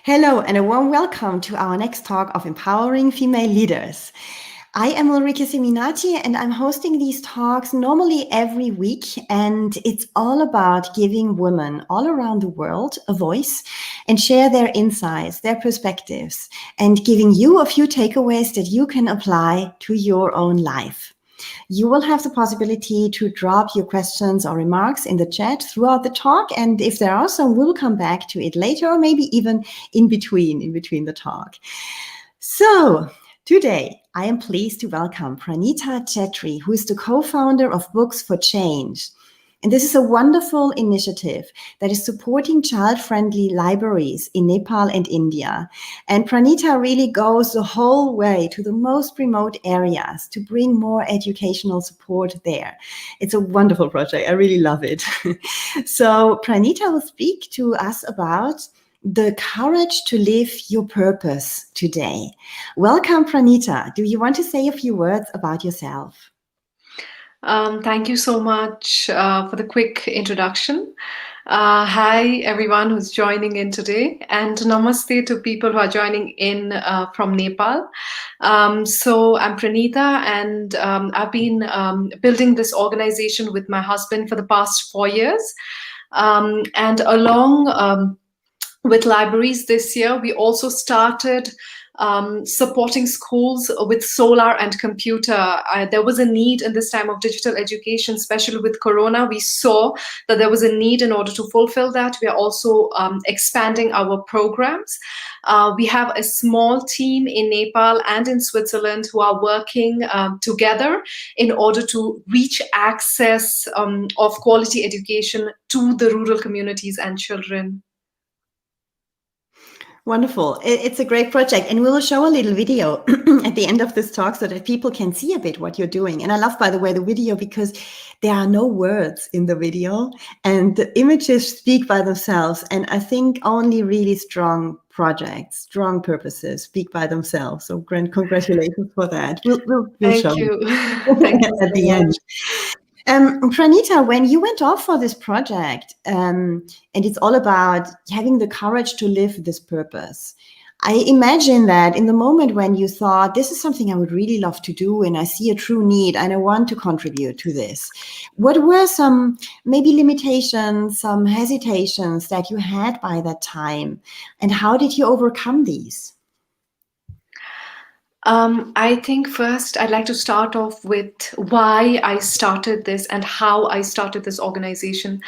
Hello, and a warm welcome to our next talk of Empowering Female Leaders. I am Ulrike Seminati, and I'm hosting these talks normally every week. And it's all about giving women all around the world a voice and share their insights, their perspectives, and giving you a few takeaways that you can apply to your own life. You will have the possibility to drop your questions or remarks in the chat throughout the talk. And if there are some, we'll come back to it later, or maybe even in between the talk. So today, I am pleased to welcome Pranita Chettri, who is the co-founder of Books for Change. And this is a wonderful initiative that is supporting child-friendly libraries in Nepal and India. And Pranita really goes the whole way to the most remote areas to bring more educational support there. It's a wonderful project. I really love it. So Pranita will speak to us about the courage to live your purpose today. Welcome, Pranita. Do you want to say a few words about yourself? Thank you so much for the quick introduction. Hi, everyone who's joining in today, and namaste to people who are joining in from Nepal. So I'm Pranita, and I've been building this organization with my husband for the past 4 years. And along with libraries this year, we also started supporting schools with solar and computer. There was a need in this time of digital education, especially with Corona. We saw that there was a need in order to fulfill that. We are also expanding our programs. We have a small team in Nepal and in Switzerland who are working together in order to reach access of quality education to the rural communities and children. Wonderful. It's a great project. And we will show a little video at the end of this talk so that people can see a bit what you're doing. And I love, by the way, the video because there are no words in the video and the images speak by themselves. And I think only really strong projects, strong purposes speak by themselves. So congratulations for that. We'll Thank show you. Thank you at so the end. much. Pranita, when you went off for this project, and it's all about having the courage to live this purpose, I imagine that in the moment when you thought, this is something I would really love to do, and I see a true need, and I want to contribute to this, what were some maybe limitations, some hesitations that you had by that time, and how did you overcome these? I think first I'd like to start off with why I started this and how I started this organization.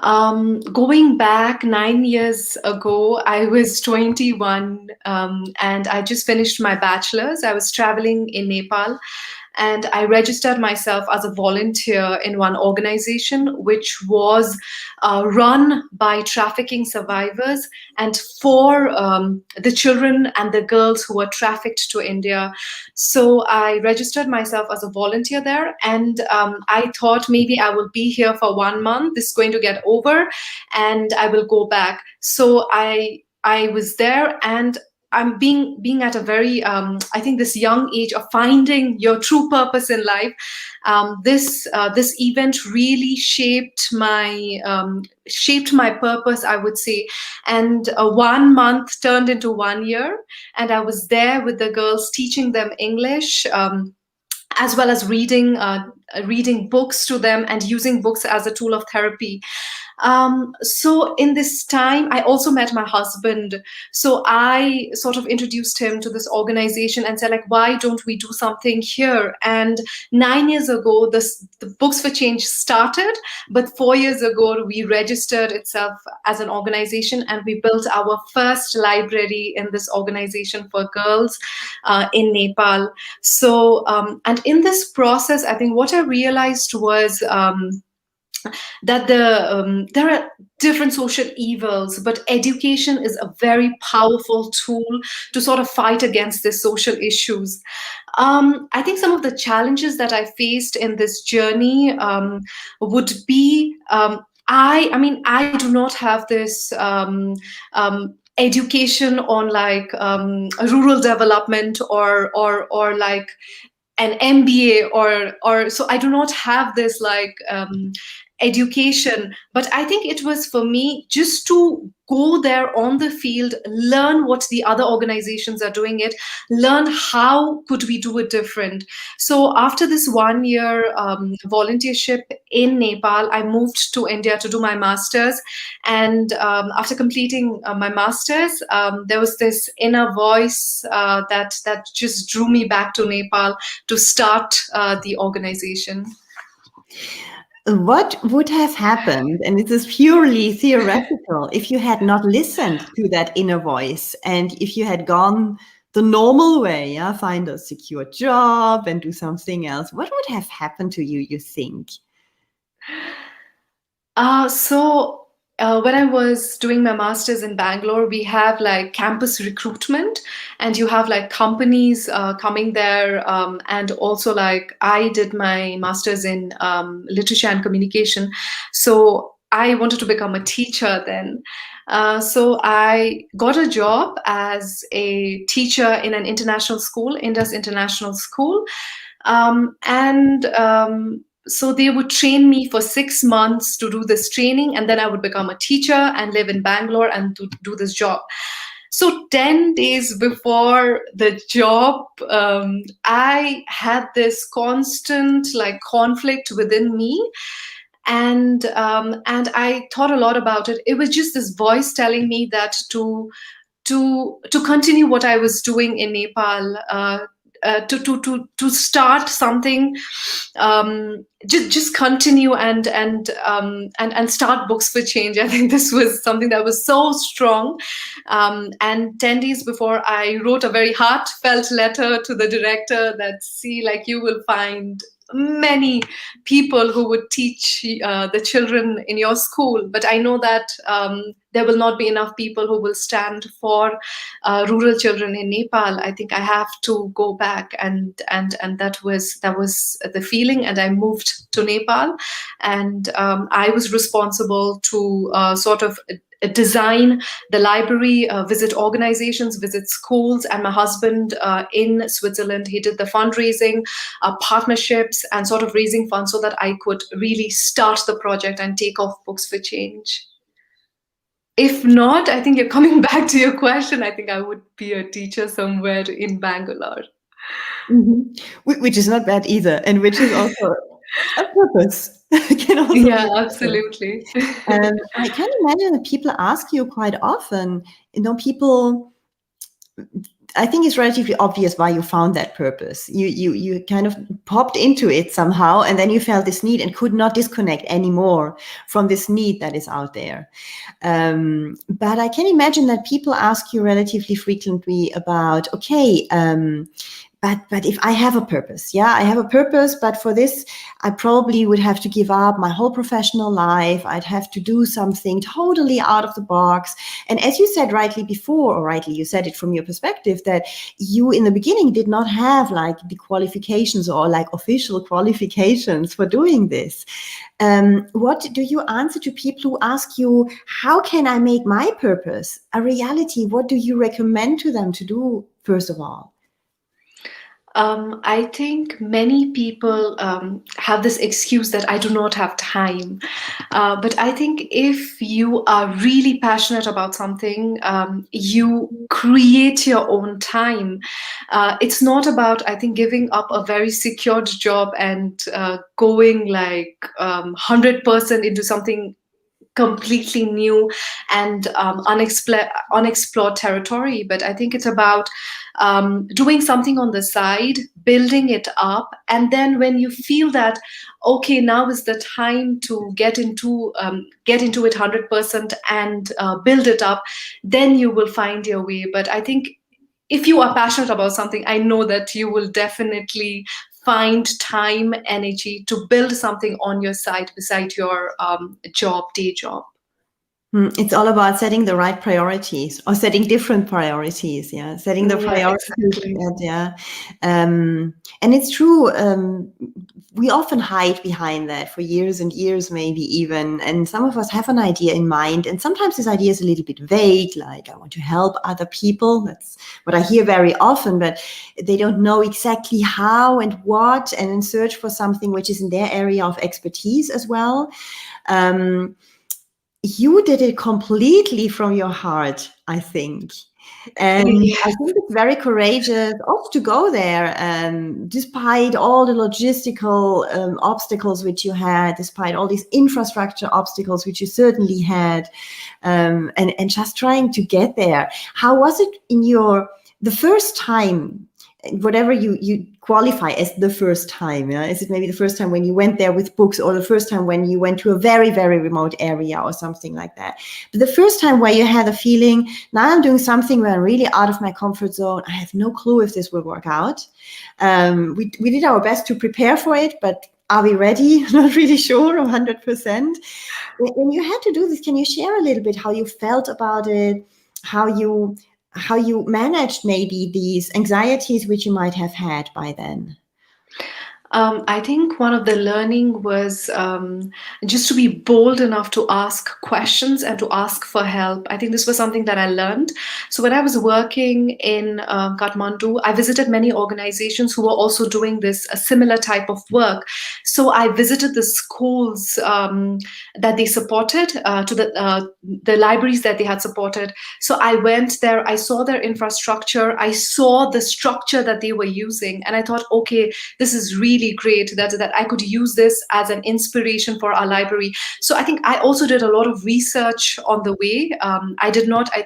Going back 9 years ago, I was 21 and I just finished my bachelor's. I was traveling in Nepal, and I registered myself as a volunteer in one organization which was run by trafficking survivors and for the children and the girls who were trafficked to India. So I registered myself as a volunteer there, and I thought maybe I will be here for 1 month. This is going to get over, and I will go back. So I was there, and I'm being at a very I think this young age of finding your true purpose in life. This event really shaped my purpose, I would say. And 1 month turned into 1 year, and I was there with the girls teaching them English. As well as reading books to them and using books as a tool of therapy. So in this time, I also met my husband. So I sort of introduced him to this organization and said, like, why don't we do something here? And 9 years ago, the Books for Change started, but 4 years ago, we registered itself as an organization, and we built our first library in this organization for girls in Nepal. So, and in this process, I think what I realized was that there are different social evils, but education is a very powerful tool to sort of fight against these social issues. I think some of the challenges that I faced in this journey would be I do not have this education on like rural development or like an MBA or so I do not have this like education, but I think it was for me just to go there on the field, learn what the other organizations are doing it, learn how could we do it different. So after this 1 year volunteership in Nepal, I moved to India to do my masters. And after completing my masters, there was this inner voice that just drew me back to Nepal to start the organization. What would have happened, and this is purely theoretical, if you had not listened to that inner voice and if you had gone the normal way, yeah, find a secure job and do something else? What would have happened to you, you think? When I was doing my master's in Bangalore, we have like campus recruitment, and you have like companies coming there. And also, like, I did my master's in literature and communication. So I wanted to become a teacher then. So I got a job as a teacher in an international school, Indus International School. So they would train me for 6 months to do this training, and then I would become a teacher and live in Bangalore and to do this job. So 10 days before the job, I had this constant like conflict within me. And I thought a lot about it. It was just this voice telling me that to continue what I was doing in Nepal, to start something, just continue and start Books for Change. I think this was something that was so strong. And 10 days before, I wrote a very heartfelt letter to the director that, see, like, you will find many people who would teach the children in your school, but I know that there will not be enough people who will stand for rural children in Nepal. I think I have to go back, and that was the feeling. And I moved to Nepal, and I was responsible to sort of design the library, visit organizations, visit schools, and my husband in Switzerland, he did the fundraising, partnerships, and sort of raising funds so that I could really start the project and take off Books for Change. If not, I think you're coming back to your question, I think I would be a teacher somewhere in Bangalore. Mm-hmm. Which is not bad either, and which is also a purpose. Can also Yeah, absolutely. I can imagine that people ask you quite often, people, I think it's relatively obvious why you found that purpose. You kind of popped into it somehow, and then you felt this need and could not disconnect anymore from this need that is out there. But I can imagine that people ask you relatively frequently about, okay, but if I have a purpose, I have a purpose, but for this, I probably would have to give up my whole professional life. I'd have to do something totally out of the box. And as you said rightly before, or rightly, you said it from your perspective, that you in the beginning did not have like the qualifications or like official qualifications for doing this. What do you answer to people who ask you, how can I make my purpose a reality? What do you recommend to them to do, first of all? I think many people have this excuse that I do not have time. But I think if you are really passionate about something, you create your own time. It's not about, I think, giving up a very secured job and going like 100% into something completely new and unexplored territory. But I think it's about doing something on the side, building it up, and then when you feel that, okay, now is the time to get into it 100% and build it up, then you will find your way. But I think if you are passionate about something, I know that you will definitely find time, energy to build something on your side beside your day job. It's all about setting the right priorities or setting different priorities. Yeah, setting the Yeah, priorities. exactly. Yeah, and it's true. We often hide behind that for years and years, maybe even. And some of us have an idea in mind, and sometimes this idea is a little bit vague, like I want to help other people. That's what I hear very often, but they don't know exactly how and what, and then search for something which is in their area of expertise as well. Um, you did it completely from your heart, I think. And I Yeah. think it's very courageous also to go there, despite all the logistical obstacles which you had, despite all these infrastructure obstacles which you certainly had, and just trying to get there. How was it in the first time, whatever you qualify as the first time? Yeah? Is it maybe the first time when you went there with books, or the first time when you went to a very, very remote area or something like that? But the first time where you had a feeling, now I'm doing something where I'm really out of my comfort zone. I have no clue if this will work out. We did our best to prepare for it, but are we ready? Not really sure, 100%. When you had to do this, can you share a little bit how you felt about it, how you managed maybe these anxieties which you might have had by then? I think one of the learning was just to be bold enough to ask questions and to ask for help. I think this was something that I learned. So when I was working in Kathmandu, I visited many organizations who were also doing this a similar type of work. So I visited the schools that they supported, to the libraries that they had supported. So I went there, I saw their infrastructure, I saw the structure that they were using, and I thought, okay, this is really great that I could use this as an inspiration for our library. So I think I also did a lot of research on the way. I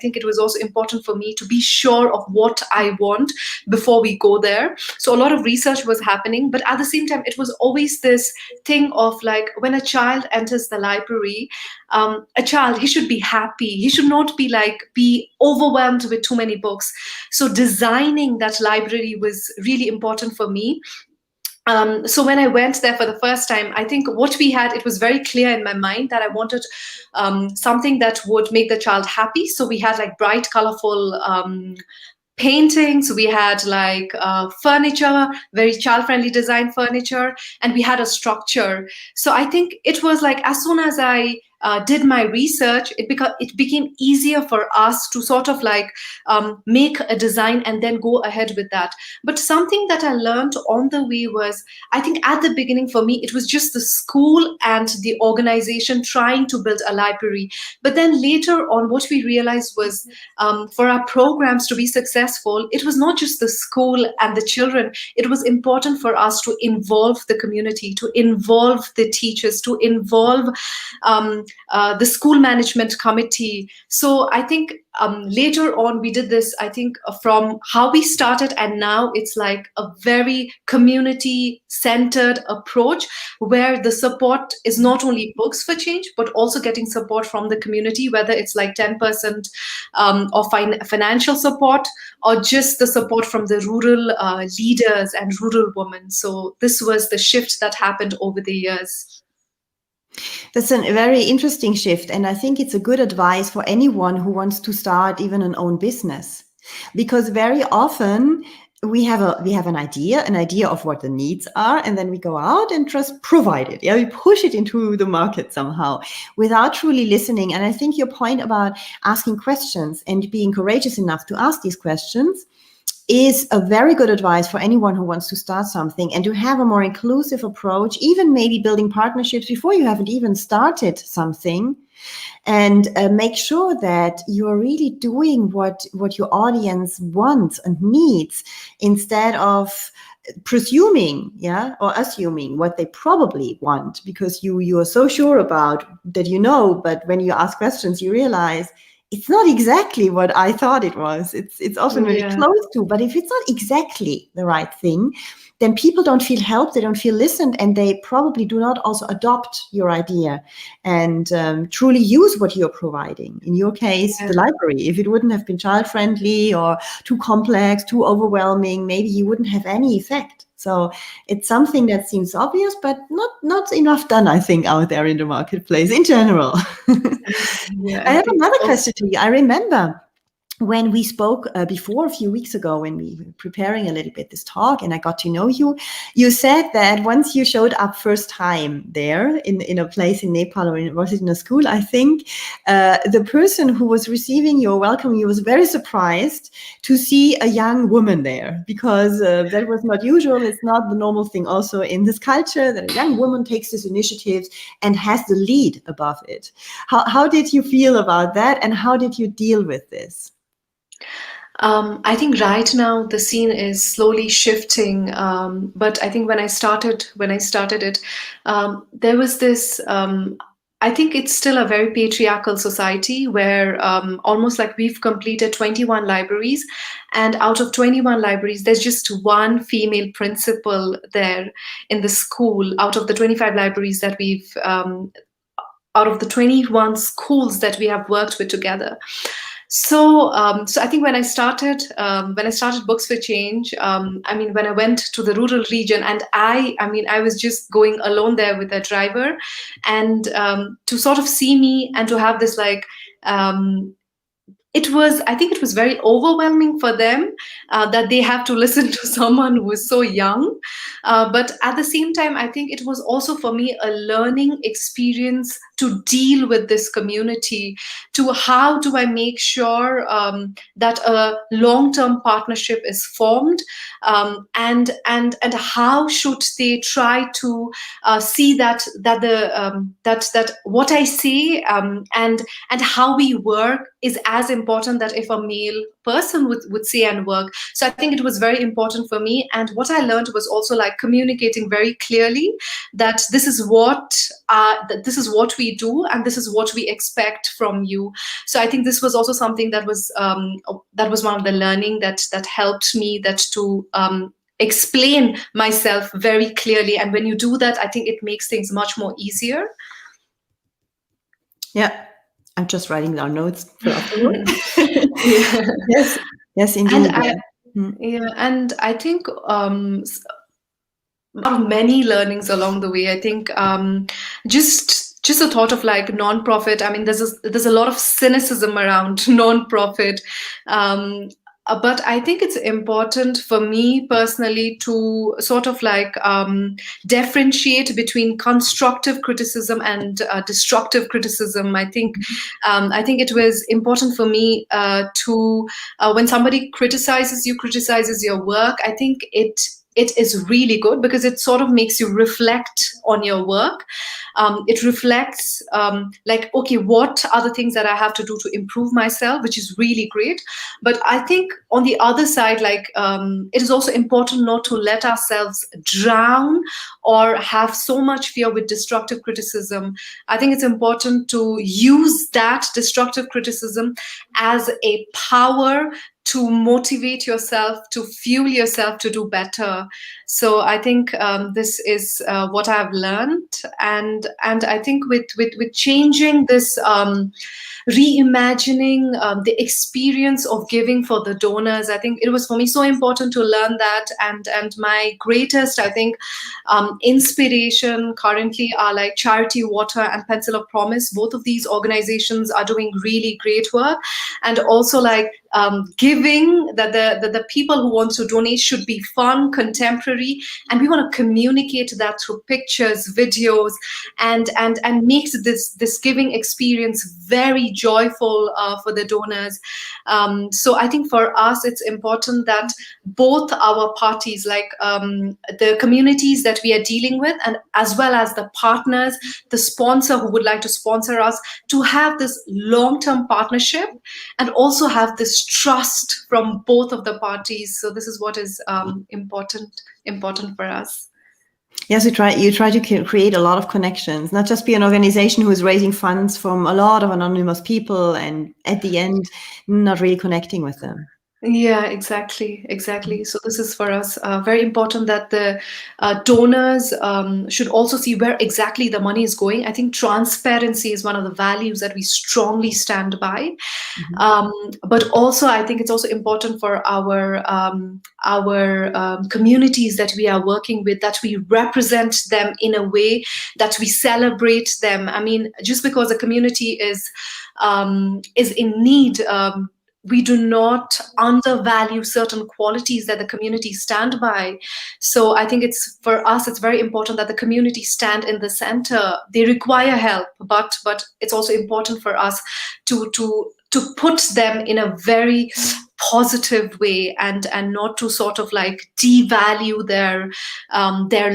think it was also important for me to be sure of what I want before we go there. So a lot of research was happening, but at the same time, it was always this thing of like when a child enters the library, a child, he should be happy. He should not be overwhelmed with too many books. So designing that library was really important for me. So when I went there for the first time, I think what we had, it was very clear in my mind that I wanted something that would make the child happy. So we had like bright, colorful paintings, we had like furniture, very child-friendly design furniture, and we had a structure. So I think it was like as soon as I did my research, it became easier for us to sort of like make a design and then go ahead with that. But something that I learned on the way was, I think at the beginning for me, it was just the school and the organization trying to build a library. But then later on, what we realized was for our programs to be successful, it was not just the school and the children. It was important for us to involve the community, to involve the teachers, to involve the school management committee. So I think later on we did this, I think from how we started, and now it's like a very community centered approach where the support is not only books for change, but also getting support from the community, whether it's like 10% of financial support or just the support from the rural leaders and rural women. So this was the shift that happened over the years. That's a very interesting shift. And I think it's a good advice for anyone who wants to start even an own business. Because very often we have an idea of what the needs are, and then we go out and just provide it. Yeah, we push it into the market somehow without truly listening. And I think your point about asking questions and being courageous enough to ask these questions is a very good advice for anyone who wants to start something and to have a more inclusive approach, even maybe building partnerships before you haven't even started something, and make sure that you're really doing what your audience wants and needs, instead of presuming, yeah, or assuming what they probably want, because you are so sure about that, but when you ask questions, you realize it's not exactly what I thought it was. It's often really Yeah. close to, but if it's not exactly the right thing, then people don't feel helped, they don't feel listened, and they probably do not also adopt your idea and truly use what you're providing. In your case, Yeah. the library. If it wouldn't have been child-friendly or too complex, too overwhelming, maybe you wouldn't have any effect. So it's something that seems obvious, but not enough done, I think, out there in the marketplace in general. Yeah, I I have think another so. question to you. I remember when we spoke before a few weeks ago, when we were preparing a little bit this talk and I got to know you, you said that once you showed up first time there in a place in Nepal, or was it in a school, I think, the person who was receiving your welcome, you was very surprised to see a young woman there, because that was not usual. It's not the normal thing also in this culture that a young woman takes this initiative and has the lead above it. How did you feel about that, and how did you deal with this? I think right now the scene is slowly shifting, but I think when I started it, there was this. I think it's still a very patriarchal society where almost like we've completed 21 libraries, and out of 21 libraries, there's just one female principal there in the school. Out of the 25 libraries that out of the 21 schools that we have worked with together. So I think when I started Books for Change, I mean, when I went to the rural region, and I mean, I was just going alone there with a driver, and to sort of see me and to have this like, I think it was very overwhelming for them that they have to listen to someone who is so young. But at the same time, I think it was also for me a learning experience to deal with this community, to how do I make sure that a long-term partnership is formed, and how should they try to see that what I say, and how we work is as important that if a male person would say and work. So I think it was very important for me. And what I learned was also like communicating very clearly that this is what we do, and this is what we expect from you. So I think this was also something that was one of the learning that helped me, that to explain myself very clearly. And when you do that, I think it makes things much more easier. Yeah, I'm just writing down notes for afterwards. Yeah. Yes, And indeed. I think out of many learnings along the way, I think just a thought of like non-profit. I mean, there's a lot of cynicism around non-profit. But I think it's important for me personally to sort of like differentiate between constructive criticism and destructive criticism. I think it was important for me to when somebody criticizes your work. I think it is really good because it sort of makes you reflect on your work. It reflects like, okay, what are the things that I have to do to improve myself, which is really great. But I think on the other side, like it is also important not to let ourselves drown or have so much fear with destructive criticism. I think it's important to use that destructive criticism as a power to motivate yourself, to fuel yourself to do better. So I think this is what I've learned, and I think with changing this. Reimagining the experience of giving for the donors. I think it was for me so important to learn that, and my greatest, I think, inspiration currently are like Charity Water and Pencil of Promise. Both of these organizations are doing really great work, and also like giving that the people who want to donate should be fun, contemporary, and we want to communicate that through pictures, videos, and makes this giving experience very joyful for the donors. So I think for us it's important that both our parties, like the communities that we are dealing with, and as well as the partners, the sponsor who would like to sponsor us, to have this long-term partnership and also have this trust from both of the parties. So this is what is important for us. Yes, you try to create a lot of connections, not just be an organization who is raising funds from a lot of anonymous people and at the end not really connecting with them. Yeah, exactly. So this is for us very important that the donors should also see where exactly the money is going. I think transparency is one of the values that we strongly stand by. Mhm. Um, but also, I think it's also important for our communities that we are working with, that we represent them in a way that we celebrate them. I mean, just because a community is in need. We do not undervalue certain qualities that the community stand by. So I think it's for us, it's very important that the community stand in the center. They require help, but it's also important for us to put them in a very positive way, and not to sort of like devalue their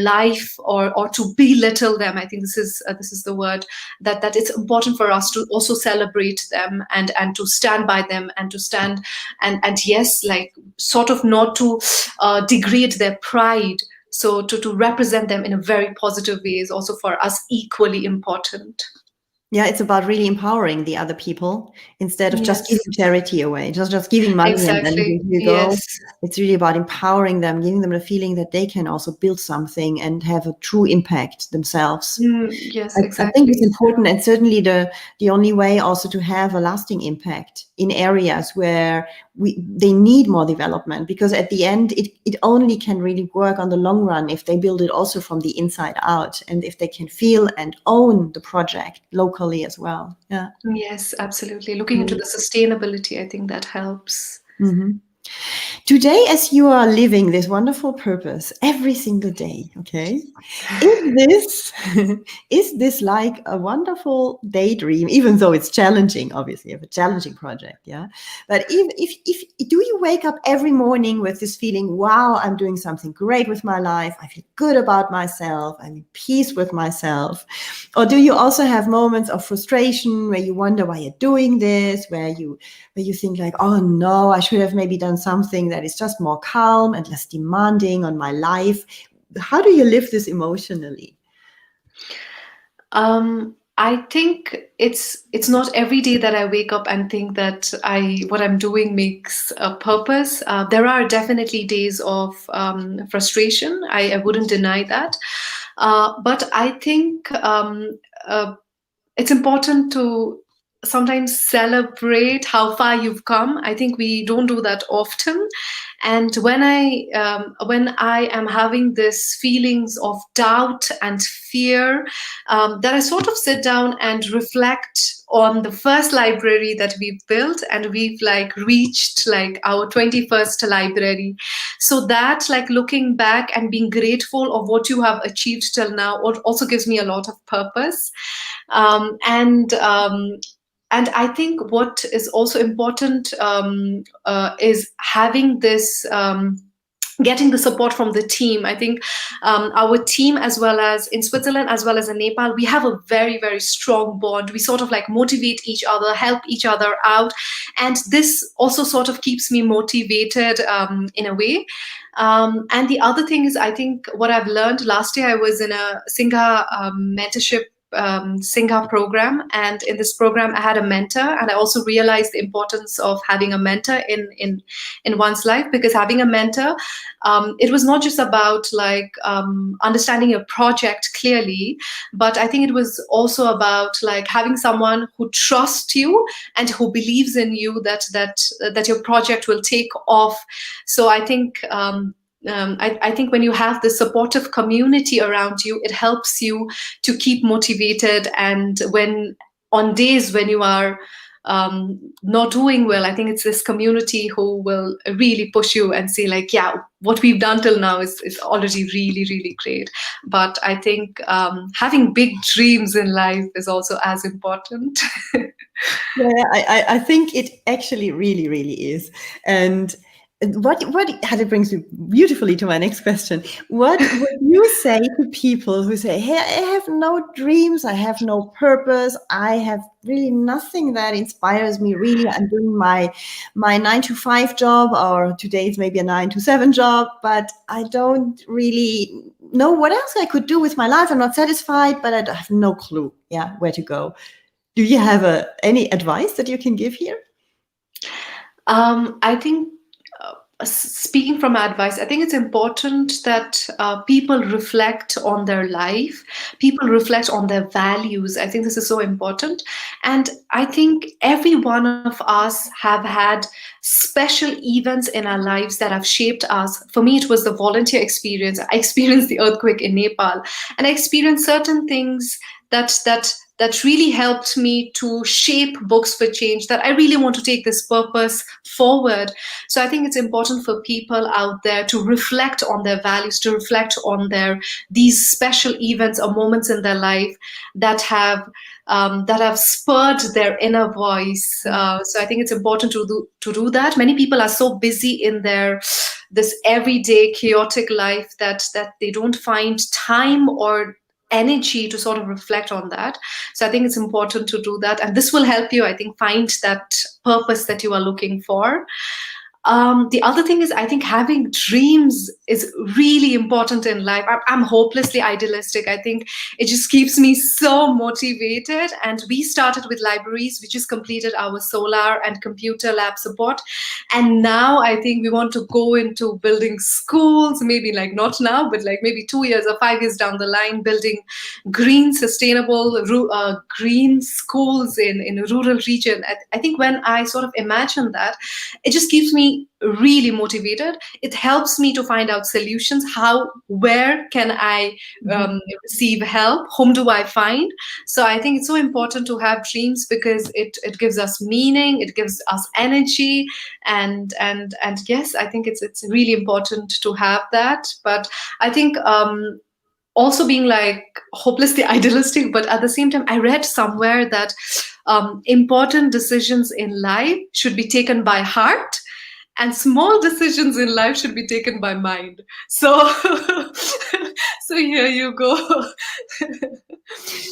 life, or to belittle them. I think this is the word, that it's important for us to also celebrate them, and to stand by them, and to stand, and yes, like sort of not to degrade their pride. So to represent them in a very positive way is also for us equally important. Yeah, it's about really empowering the other people instead of just Yes, giving charity away, just giving money and then here exactly. you go. Yes. It's really about empowering them, giving them the feeling that they can also build something and have a true impact themselves. Yes, I think it's exactly. important, and certainly the only way also to have a lasting impact in areas where they need more development, because at the end it only can really work on the long run if they build it also from the inside out, and if they can feel and own the project locally as well. Yeah. Yes, absolutely. Looking into the sustainability, I think that helps. Mm-hmm. Today, as you are living this wonderful purpose every single day, okay, is this like a wonderful daydream, even though it's challenging, obviously, you have a challenging project, yeah? But if do you wake up every morning with this feeling, wow, I'm doing something great with my life, I feel good about myself, I'm in peace with myself? Or do you also have moments of frustration where you wonder why you're doing this, where you think like, oh no, I should have maybe done something that is just more calm and less demanding on my life? How do you live this emotionally? I think it's not every day that I wake up and think that I what I'm doing makes a purpose. There are definitely days of frustration. I wouldn't deny that, but I think it's important to sometimes celebrate how far you've come. I think we don't do that often. And when I am having this feelings of doubt and fear, that I sort of sit down and reflect on the first library that we've built, and we've like reached like our 21st library. So that, like, looking back and being grateful of what you have achieved till now also gives me a lot of purpose. um, and um, and I think what is also important is having this. Getting the support from the team. I think our team, as well as in Switzerland, as well as in Nepal, we have a very, very strong bond. We sort of like motivate each other, help each other out. And this also sort of keeps me motivated in a way. And the other thing is, I think what I've learned last year, I was in a Singha mentorship Singha program, and in this program I had a mentor, and I also realized the importance of having a mentor in one's life, because having a mentor, it was not just about like understanding your project clearly, but I think it was also about like having someone who trusts you and who believes in you, that your project will take off. So I think I think when you have the supportive community around you, it helps you to keep motivated. And when on days when you are not doing well, I think it's this community who will really push you and say like, yeah, what we've done till now is already really, really great. But I think having big dreams in life is also as important. Yeah, I think it actually really, really is. And it brings me beautifully to my next question. What would you say to people who say, hey, I have no dreams, I have no purpose, I have really nothing that inspires me, really, I'm doing my 9 to 5 job, or today it's maybe a 9 to 7 job, but I don't really know what else I could do with my life. I'm not satisfied, but I have no clue, yeah, where to go. Do you have any advice that you can give here? I think speaking from advice, I think it's important that people reflect on their life, people reflect on their values. I think this is so important. And I think every one of us have had special events in our lives that have shaped us. For me, it was the volunteer experience. I experienced the earthquake in Nepal, and I experienced certain things that really helped me to shape Books for Change, that I really want to take this purpose forward. So I think it's important for people out there to reflect on their values, to reflect on their these special events or moments in their life that have spurred their inner voice. So I think it's important to do that. Many people are so busy in their this everyday chaotic life that they don't find time or energy to sort of reflect on that. So I think it's important to do that, and this will help you, I think, find that purpose that you are looking for. The other thing is, I think having dreams is really important in life. I'm hopelessly idealistic. I think it just keeps me so motivated. And we started with libraries. We just completed our solar and computer lab support. And now I think we want to go into building schools, maybe like not now, but like maybe 2 years or 5 years down the line, building green, sustainable, green schools in a rural region. I think when I sort of imagine that, it just keeps me really motivated. It helps me to find out solutions. Where can I receive help? Whom do I find? So I think it's so important to have dreams because it gives us meaning, it gives us energy, and yes, I think it's really important to have that. But I think also being like hopelessly idealistic, but at the same time, I read somewhere that important decisions in life should be taken by heart, and small decisions in life should be taken by mind. So, so here you go.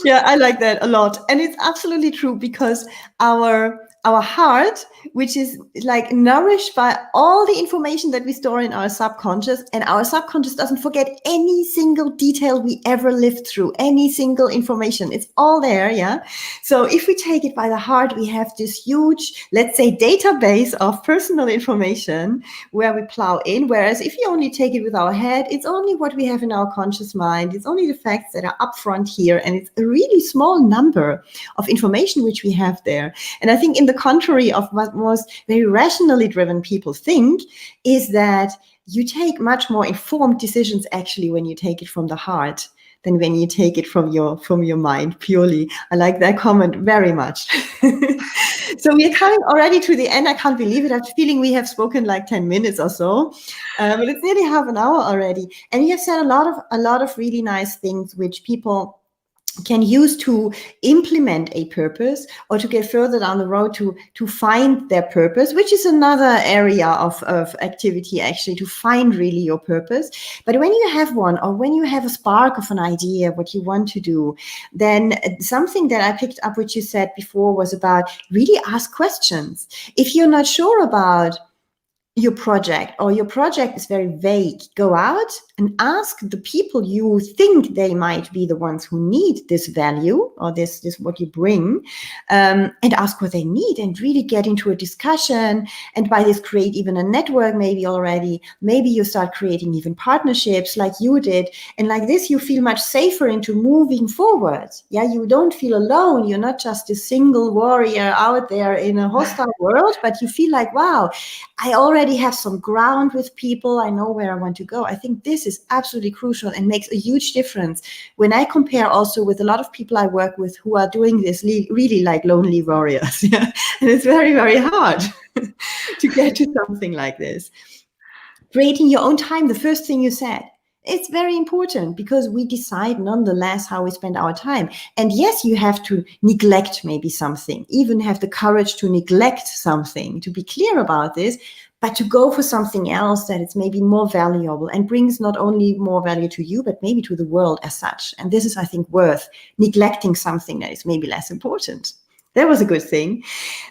Yeah, I like that a lot. And it's absolutely true because our heart, which is like nourished by all the information that we store in our subconscious, and our subconscious doesn't forget any single detail we ever lived through, any single information. It's all there, yeah? So if we take it by the heart, we have this huge, let's say, database of personal information where we plow in. Whereas if you only take it with our head, it's only what we have in our conscious mind. It's only the facts that are upfront here. And it's a really small number of information which we have there. And I think in the contrary of what most very rationally driven people think, is that you take much more informed decisions actually when you take it from the heart than when you take it from your mind purely. I like that comment very much. So we're coming already to the end. I can't believe it. I have a feeling we have spoken like 10 minutes or so, but it's nearly half an hour already. And you have said a lot of really nice things which people can use to implement a purpose or to get further down the road to find their purpose, which is another area of activity, actually, to find really your purpose. But when you have one, or when you have a spark of an idea, what you want to do, then something that I picked up, which you said before, was about really ask questions. If you're not sure about your project, or your project is very vague, go out and ask the people you think they might be the ones who need this value, or this what you bring, and ask what they need, and really get into a discussion. And by this, create even a network, maybe already. Maybe you start creating even partnerships like you did. And like this, you feel much safer into moving forward. Yeah, you don't feel alone. You're not just a single warrior out there in a hostile world, but you feel like, wow, I already have some ground with people. I know where I want to go. I think this is absolutely crucial and makes a huge difference when I compare also with a lot of people I work with who are doing this really like lonely warriors. Yeah? And it's very, very hard to get to something like this. Creating your own time, the first thing you said. It's very important because we decide nonetheless how we spend our time. And yes, you have to neglect maybe something, even have the courage to neglect something, to be clear about this, but to go for something else that is maybe more valuable and brings not only more value to you, but maybe to the world as such. And this is, I think, worth neglecting something that is maybe less important. That was a good thing.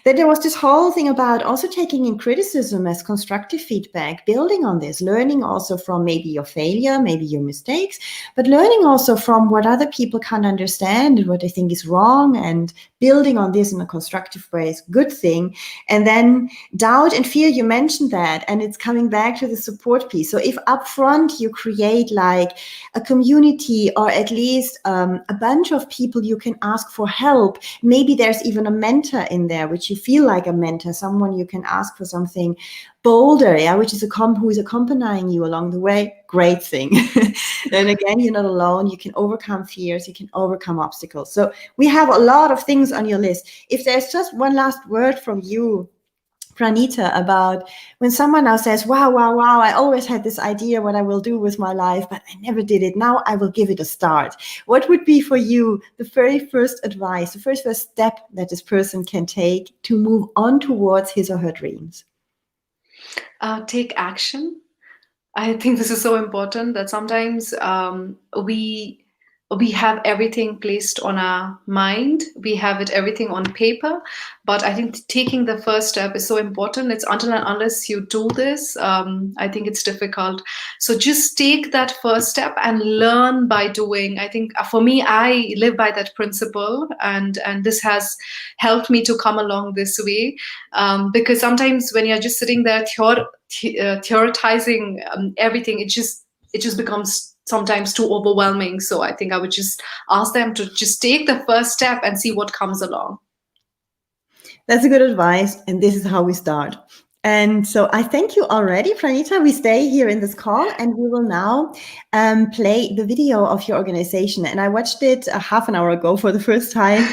Then there was this whole thing about also taking in criticism as constructive feedback, building on this, learning also from maybe your failure, maybe your mistakes, but learning also from what other people can't understand and what they think is wrong, and building on this in a constructive way is a good thing. And then doubt and fear, you mentioned that, and it's coming back to the support piece. So if upfront you create like a community, or at least a bunch of people you can ask for help, maybe there's even a mentor in there, which you feel like a mentor, someone you can ask for something bolder, yeah, which is who is accompanying you along the way, great thing. And again, you're not alone. You can overcome fears, you can overcome obstacles. So we have a lot of things on your list. If there's just one last word from you, Pranita, about when someone now says, wow, wow, wow, I always had this idea what I will do with my life, but I never did it. Now I will give it a start. What would be for you the very first advice, the first step that this person can take to move on towards his or her dreams? Take action. I think this is so important that sometimes we have everything placed on our mind. We have it everything on paper, but I think taking the first step is so important. It's until and unless you do this, I think it's difficult. So just take that first step and learn by doing. I think for me, I live by that principle, and this has helped me to come along this way. Because sometimes when you're just sitting there theoretizing everything, it just becomes sometimes too overwhelming. So I think I would just ask them to just take the first step and see what comes along. That's a good advice, and this is how we start. And so I thank you already, Pranita. We stay here in this call, and we will now play the video of your organization. And I watched it a half an hour ago for the first time.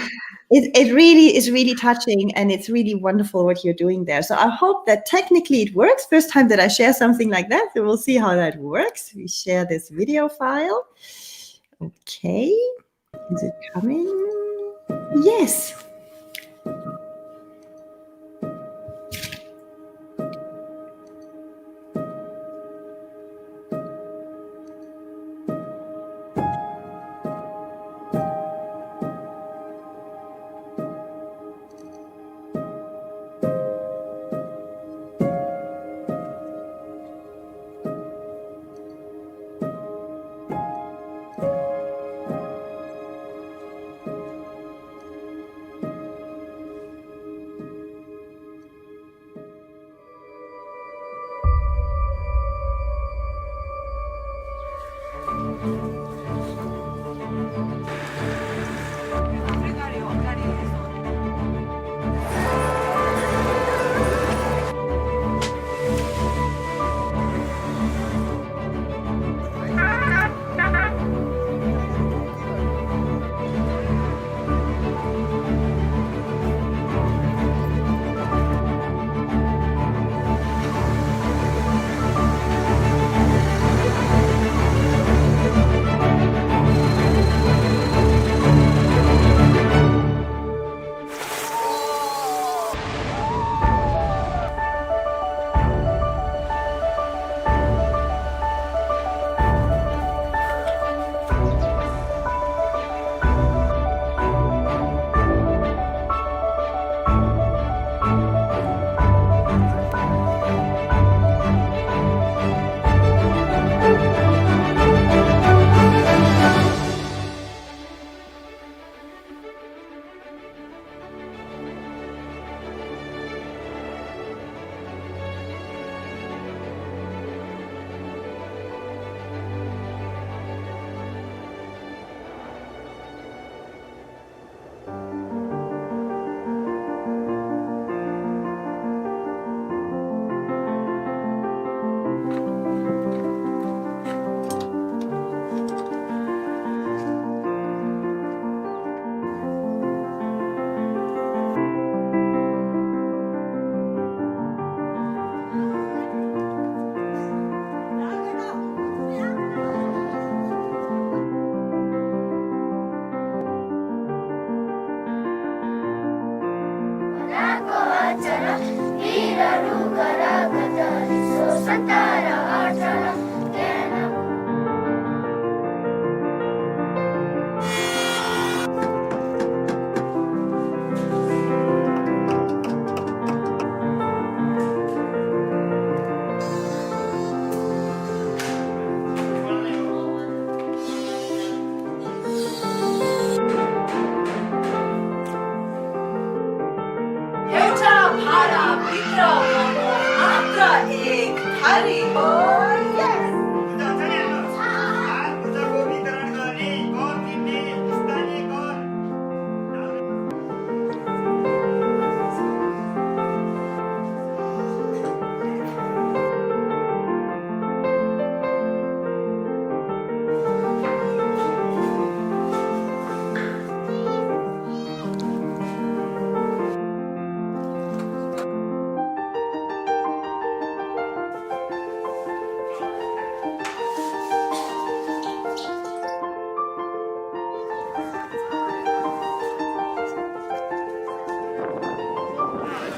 It really is really touching, and it's really wonderful what you're doing there. So I hope that technically it works. First time that I share something like that, so we'll see how that works. We share this video file. Okay, is it coming? Yes.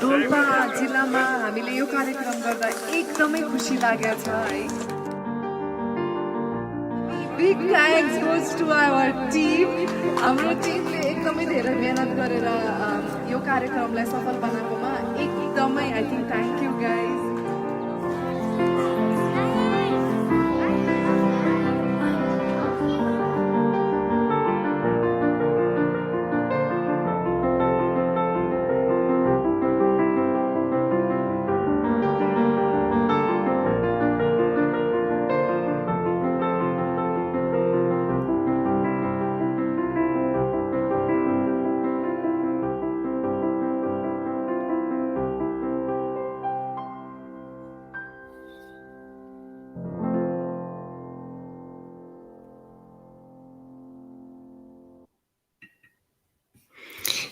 Dolpa जिल्लामा हामीले यो कार्यक्रम गर्दा एकदमै खुसी लागेको छ है। Big thanks goes to our team. हाम्रो टिमले एकदमै धेरै मेहनत गरेर यो कार्यक्रमलाई सफल बनाएकोमा एकदमै I think thank you guys.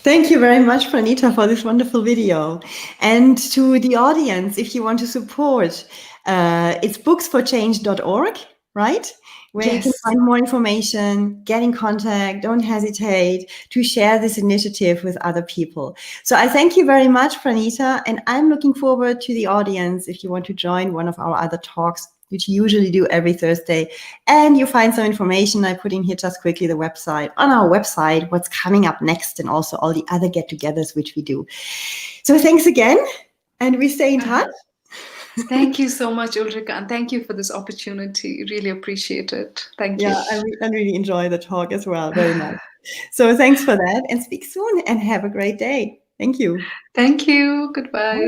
Thank you very much, Pranita, for this wonderful video. And to the audience, if you want to support, it's booksforchange.org, right? Where you can find more information, get in contact, don't hesitate to share this initiative with other people. So I thank you very much, Pranita, and I'm looking forward to the audience if you want to join one of our other talks, which you usually do every Thursday. And you find some information. I put in here just quickly the website, on our website, what's coming up next, and also all the other get-togethers which we do. So thanks again, and we stay in touch. Thank you so much, Ulrika, and thank you for this opportunity. Really appreciate it. Thank you. Yeah, I really enjoy the talk as well, very much. So thanks for that, and speak soon, and have a great day. Thank you. Thank you. Goodbye.